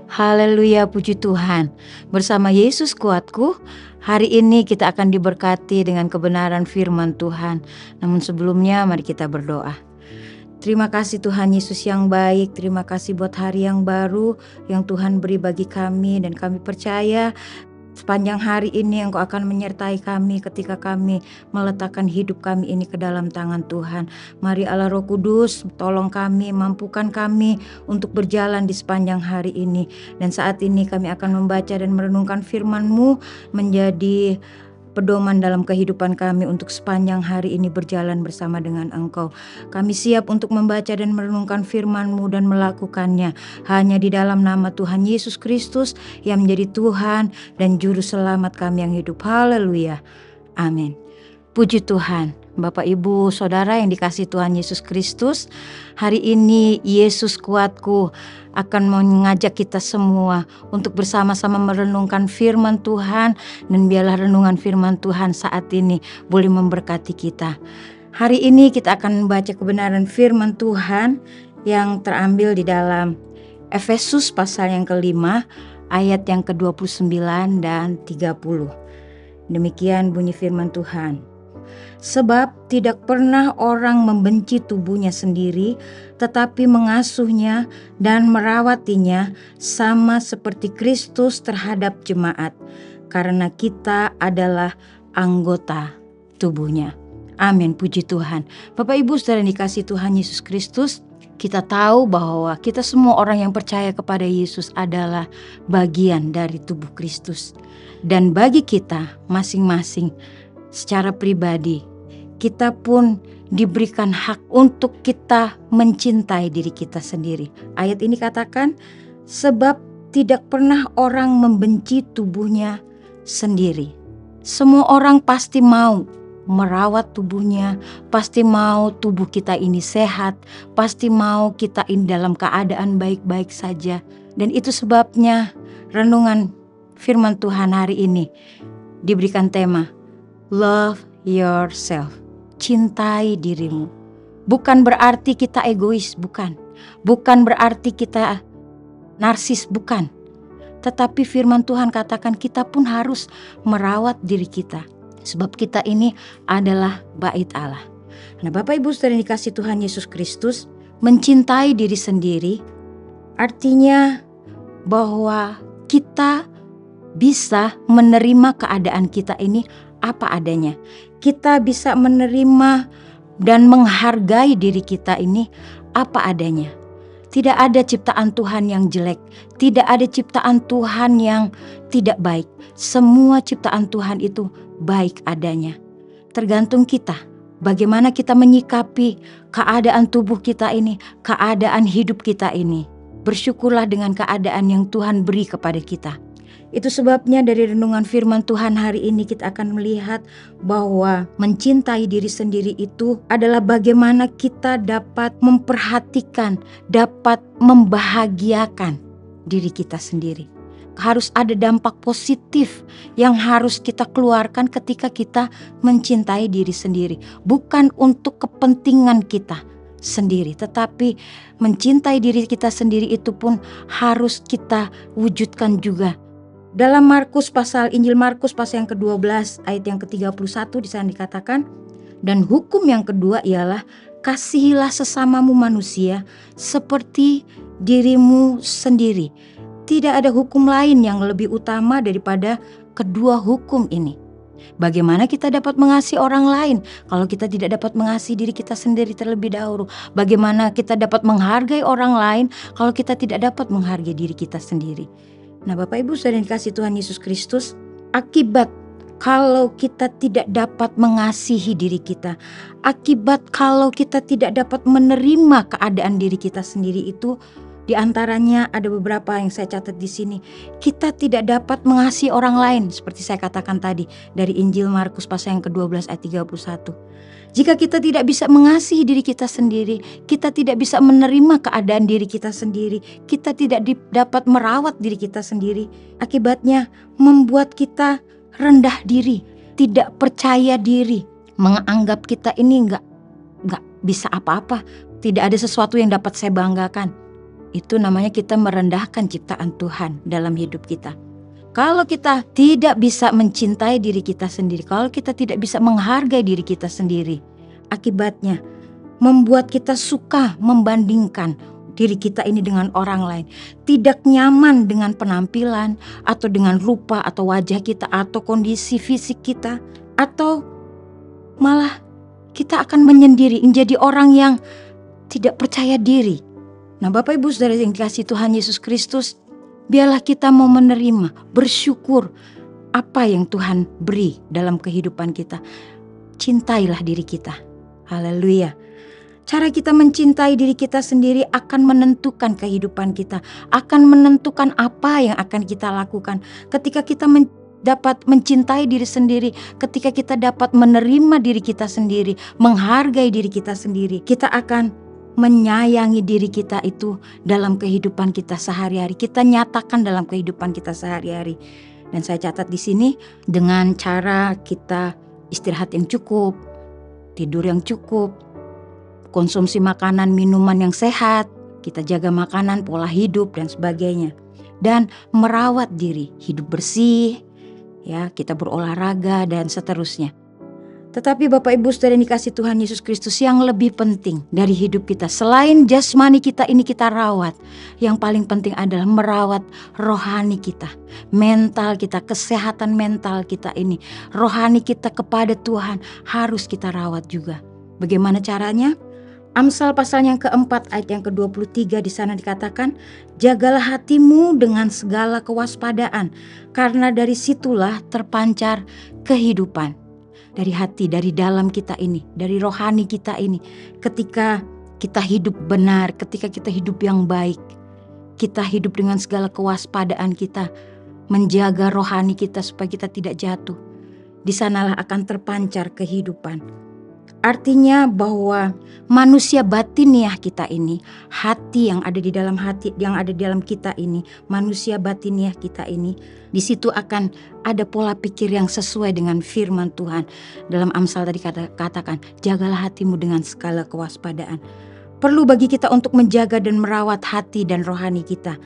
Haleluya, puji Tuhan. Bersama Yesus kuatku, hari ini kita akan diberkati dengan kebenaran firman Tuhan. Namun sebelumnya mari kita berdoa. Terima kasih Tuhan Yesus yang baik, terima kasih buat hari yang baru yang Tuhan beri bagi kami, dan kami percaya sepanjang hari ini Engkau akan menyertai kami ketika kami meletakkan hidup kami ini ke dalam tangan Tuhan. Mari Allah Roh Kudus tolong kami, mampukan kami untuk berjalan di sepanjang hari ini. Dan saat ini kami akan membaca dan merenungkan firman-Mu menjadi pedoman dalam kehidupan kami untuk sepanjang hari ini berjalan bersama dengan Engkau. Kami siap untuk membaca dan merenungkan firman-Mu dan melakukannya hanya di dalam nama Tuhan Yesus Kristus yang menjadi Tuhan dan Juru Selamat kami yang hidup. Haleluya. Amin. Puji Tuhan. Bapak, Ibu, Saudara yang dikasihi Tuhan Yesus Kristus, hari ini Yesus kuatku akan mengajak kita semua untuk bersama-sama merenungkan firman Tuhan, dan biarlah renungan firman Tuhan saat ini boleh memberkati kita. Hari ini kita akan membaca kebenaran firman Tuhan yang terambil di dalam Efesus pasal yang ke-5 ayat yang ke-29 dan 30. Demikian bunyi firman Tuhan. Sebab tidak pernah orang membenci tubuhnya sendiri, tetapi mengasuhnya dan merawatinya sama seperti Kristus terhadap jemaat, karena kita adalah anggota tubuhnya. Amin, puji Tuhan. Bapak, Ibu, Saudara yang dikasihi Tuhan Yesus Kristus, kita tahu bahwa kita semua orang yang percaya kepada Yesus adalah bagian dari tubuh Kristus. Dan bagi kita masing-masing secara pribadi, kita pun diberikan hak untuk kita mencintai diri kita sendiri. Ayat ini katakan, sebab tidak pernah orang membenci tubuhnya sendiri. Semua orang pasti mau merawat tubuhnya, pasti mau tubuh kita ini sehat, pasti mau kita ini dalam keadaan baik-baik saja. Dan itu sebabnya renungan firman Tuhan hari ini diberikan tema Love yourself. Cintai dirimu. Bukan berarti kita egois, bukan. Bukan berarti kita narsis, bukan. Tetapi firman Tuhan katakan kita pun harus merawat diri kita. Sebab kita ini adalah bait Allah. Nah, Bapak, Ibu, Saudara yang dikasihi Tuhan Yesus Kristus, mencintai diri sendiri artinya bahwa kita bisa menerima keadaan kita ini apa adanya. Kita bisa menerima dan menghargai diri kita ini apa adanya. Tidak ada ciptaan Tuhan yang jelek, tidak ada ciptaan Tuhan yang tidak baik. Semua ciptaan Tuhan itu baik adanya. Tergantung kita, bagaimana kita menyikapi keadaan tubuh kita ini, keadaan hidup kita ini. Bersyukurlah dengan keadaan yang Tuhan beri kepada kita. Itu sebabnya dari renungan firman Tuhan hari ini kita akan melihat bahwa mencintai diri sendiri itu adalah bagaimana kita dapat memperhatikan, dapat membahagiakan diri kita sendiri. Harus ada dampak positif yang harus kita keluarkan ketika kita mencintai diri sendiri. Bukan untuk kepentingan kita sendiri, tetapi mencintai diri kita sendiri itu pun harus kita wujudkan juga. Dalam Injil Markus pasal yang ke-12 ayat yang ke-31 di sana dikatakan, dan hukum yang kedua ialah kasihilah sesamamu manusia seperti dirimu sendiri. Tidak ada hukum lain yang lebih utama daripada kedua hukum ini. Bagaimana kita dapat mengasihi orang lain kalau kita tidak dapat mengasihi diri kita sendiri terlebih dahulu? Bagaimana kita dapat menghargai orang lain kalau kita tidak dapat menghargai diri kita sendiri? Nah, Bapak, Ibu, Saudara yang dikasihi Tuhan Yesus Kristus, akibat kalau kita tidak dapat mengasihi diri kita, akibat kalau kita tidak dapat menerima keadaan diri kita sendiri itu, di antaranya ada beberapa yang saya catat di sini. Kita tidak dapat mengasihi orang lain, seperti saya katakan tadi dari Injil Markus pasal yang ke-12 ayat 31. Jika kita tidak bisa mengasihi diri kita sendiri, kita tidak bisa menerima keadaan diri kita sendiri, kita tidak dapat merawat diri kita sendiri, akibatnya membuat kita rendah diri, tidak percaya diri, menganggap kita ini nggak bisa apa-apa, tidak ada sesuatu yang dapat saya banggakan. Itu namanya kita merendahkan ciptaan Tuhan dalam hidup kita. Kalau kita tidak bisa mencintai diri kita sendiri, kalau kita tidak bisa menghargai diri kita sendiri, akibatnya membuat kita suka membandingkan diri kita ini dengan orang lain. Tidak nyaman dengan penampilan, atau dengan rupa atau wajah kita, atau kondisi fisik kita, atau malah kita akan menyendiri, menjadi orang yang tidak percaya diri. Nah, Bapak Ibu Saudara yang dikasihi Tuhan Yesus Kristus, biarlah kita mau menerima, bersyukur apa yang Tuhan beri dalam kehidupan kita. Cintailah diri kita. Haleluya. Cara kita mencintai diri kita sendiri akan menentukan kehidupan kita, akan menentukan apa yang akan kita lakukan. Ketika kita dapat mencintai diri sendiri, ketika kita dapat menerima diri kita sendiri, menghargai diri kita sendiri, kita akan menyayangi diri kita itu dalam kehidupan kita sehari-hari. Kita nyatakan dalam kehidupan kita sehari-hari. Dan saya catat di sini, dengan cara kita istirahat yang cukup, tidur yang cukup, konsumsi makanan minuman yang sehat, kita jaga makanan, pola hidup dan sebagainya, dan merawat diri, hidup bersih, ya, kita berolahraga dan seterusnya. Tetapi Bapak Ibu Saudara yang dikasihi Tuhan Yesus Kristus, yang lebih penting dari hidup kita, selain jasmani kita ini kita rawat, yang paling penting adalah merawat rohani kita, mental kita, kesehatan mental kita ini, rohani kita kepada Tuhan harus kita rawat juga. Bagaimana caranya? Amsal pasal yang keempat ayat yang ke-23 di sana dikatakan, jagalah hatimu dengan segala kewaspadaan, karena dari situlah terpancar kehidupan. Dari hati, dari dalam kita ini, dari rohani kita ini. Ketika kita hidup benar, ketika kita hidup yang baik, kita hidup dengan segala kewaspadaan kita, menjaga rohani kita supaya kita tidak jatuh. Di sanalah akan terpancar kehidupan. Artinya bahwa manusia batiniah kita ini, hati yang ada di dalam hati, yang ada di dalam kita ini, manusia batiniah kita ini, di situ akan ada pola pikir yang sesuai dengan firman Tuhan. Dalam Amsal tadi katakan, jagalah hatimu dengan segala kewaspadaan. Perlu bagi kita untuk menjaga dan merawat hati dan rohani kita.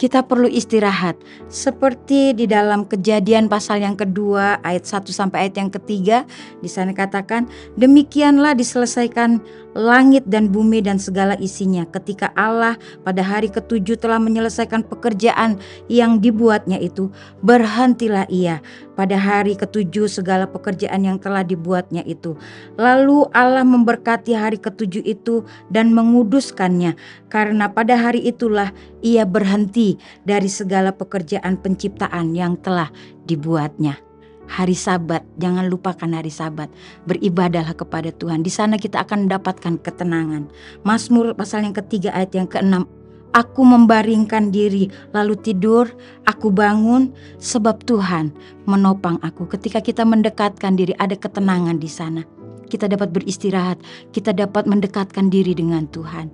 Kita perlu istirahat, seperti di dalam Kejadian pasal yang kedua ayat 1 sampai ayat yang ketiga. Di sana katakan, demikianlah diselesaikan langit dan bumi dan segala isinya, ketika Allah pada hari ketujuh telah menyelesaikan pekerjaan yang dibuatnya itu, berhentilah ia pada hari ketujuh segala pekerjaan yang telah dibuatnya itu. Lalu Allah memberkati hari ketujuh itu dan menguduskannya, karena pada hari itulah ia berhenti dari segala pekerjaan penciptaan yang telah dibuatnya. Hari Sabat, jangan lupakan hari Sabat. Beribadahlah kepada Tuhan. Di sana kita akan mendapatkan ketenangan. Mazmur pasal yang ketiga ayat yang ke-6. Aku membaringkan diri lalu tidur, aku bangun sebab Tuhan menopang aku. Ketika kita mendekatkan diri, ada ketenangan di sana. Kita dapat beristirahat, kita dapat mendekatkan diri dengan Tuhan.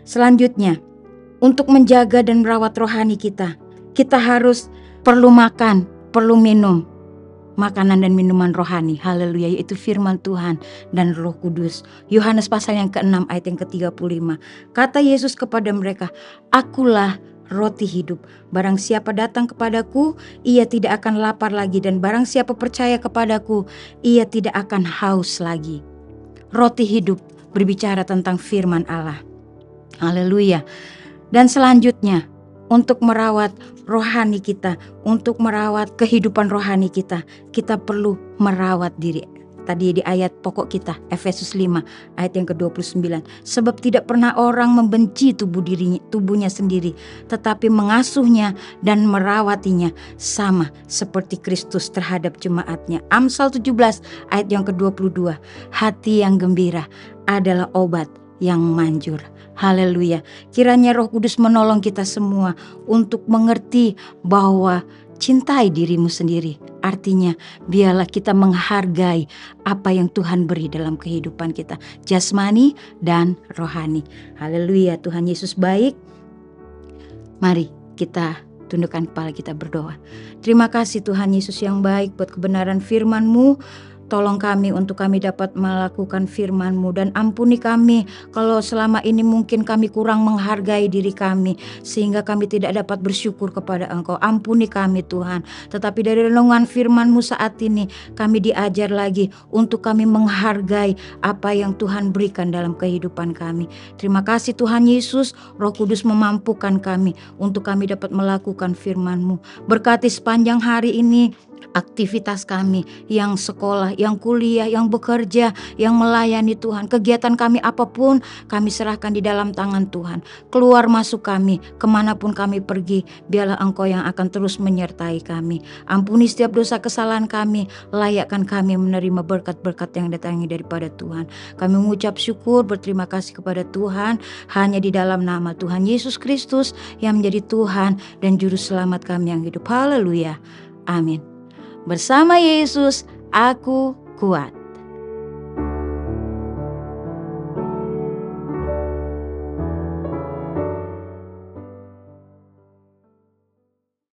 Selanjutnya, untuk menjaga dan merawat rohani kita harus perlu makan, perlu minum makanan dan minuman rohani. Haleluya, yaitu firman Tuhan dan Roh Kudus. Yohanes pasal yang ke-6 ayat yang ke-35. Kata Yesus kepada mereka, akulah roti hidup. Barang siapa datang kepadaku, ia tidak akan lapar lagi, dan barang siapa percaya kepadaku, ia tidak akan haus lagi. Roti hidup berbicara tentang firman Allah. Haleluya. Dan selanjutnya, untuk merawat rohani kita, untuk merawat kehidupan rohani kita perlu merawat diri. Tadi di ayat pokok kita, Efesus 5 ayat yang ke-29. Sebab tidak pernah orang membenci tubuhnya sendiri, tetapi mengasuhnya dan merawatinya sama seperti Kristus terhadap jemaatnya. Amsal 17 ayat yang ke-22. Hati yang gembira adalah obat yang manjur. Haleluya. Kiranya Roh Kudus menolong kita semua untuk mengerti bahwa cintai dirimu sendiri. Artinya biarlah kita menghargai apa yang Tuhan beri dalam kehidupan kita, jasmani dan rohani. Haleluya, Tuhan Yesus baik. Mari kita tundukkan kepala kita berdoa. Terima kasih Tuhan Yesus yang baik buat kebenaran firman-Mu. Tolong kami untuk kami dapat melakukan firman-Mu, dan ampuni kami kalau selama ini mungkin kami kurang menghargai diri kami sehingga kami tidak dapat bersyukur kepada Engkau. Ampuni kami Tuhan. Tetapi dari renungan firman-Mu saat ini kami diajar lagi untuk kami menghargai apa yang Tuhan berikan dalam kehidupan kami. Terima kasih Tuhan Yesus, Roh Kudus memampukan kami untuk kami dapat melakukan firman-Mu. Berkati sepanjang hari ini aktivitas kami, yang sekolah, yang kuliah, yang bekerja, yang melayani Tuhan. Kegiatan kami apapun kami serahkan di dalam tangan Tuhan. Keluar masuk kami, kemanapun kami pergi, biarlah Engkau yang akan terus menyertai kami. Ampuni setiap dosa kesalahan kami, layakkan kami menerima berkat-berkat yang datangi daripada Tuhan. Kami mengucap syukur, berterima kasih kepada Tuhan, hanya di dalam nama Tuhan Yesus Kristus yang menjadi Tuhan dan Juru Selamat kami yang hidup. Haleluya. Amin. Bersama Yesus, aku kuat.